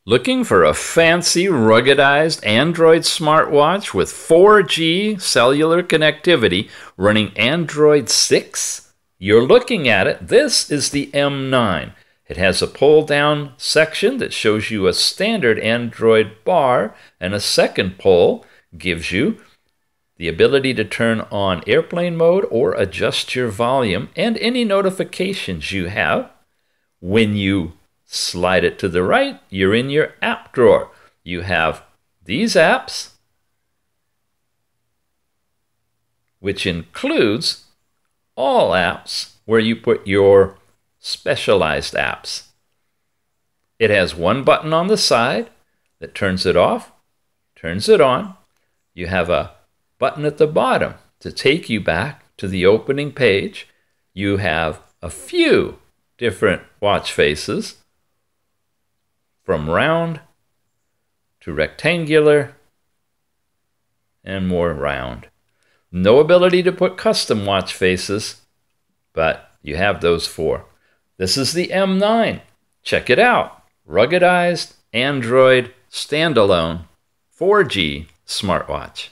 Looking for a fancy, ruggedized Android smartwatch with 4G cellular connectivity running Android 6? You're looking at it. This is the M9. It has a pull-down section that shows you a standard Android bar, and a second pull gives you the ability to turn on airplane mode or adjust your volume and any notifications you have. When you slide it to the right, you're in your app drawer. You have these apps, which includes all apps where you put your specialized apps. It has one button on the side that turns it off, turns it on. You have a button at the bottom to take you back to the opening page. You have a few different watch faces, from round to rectangular and more round. No ability to put custom watch faces, but you have those four. This is the M9. Check it out. Ruggedized Android standalone 4G smartwatch.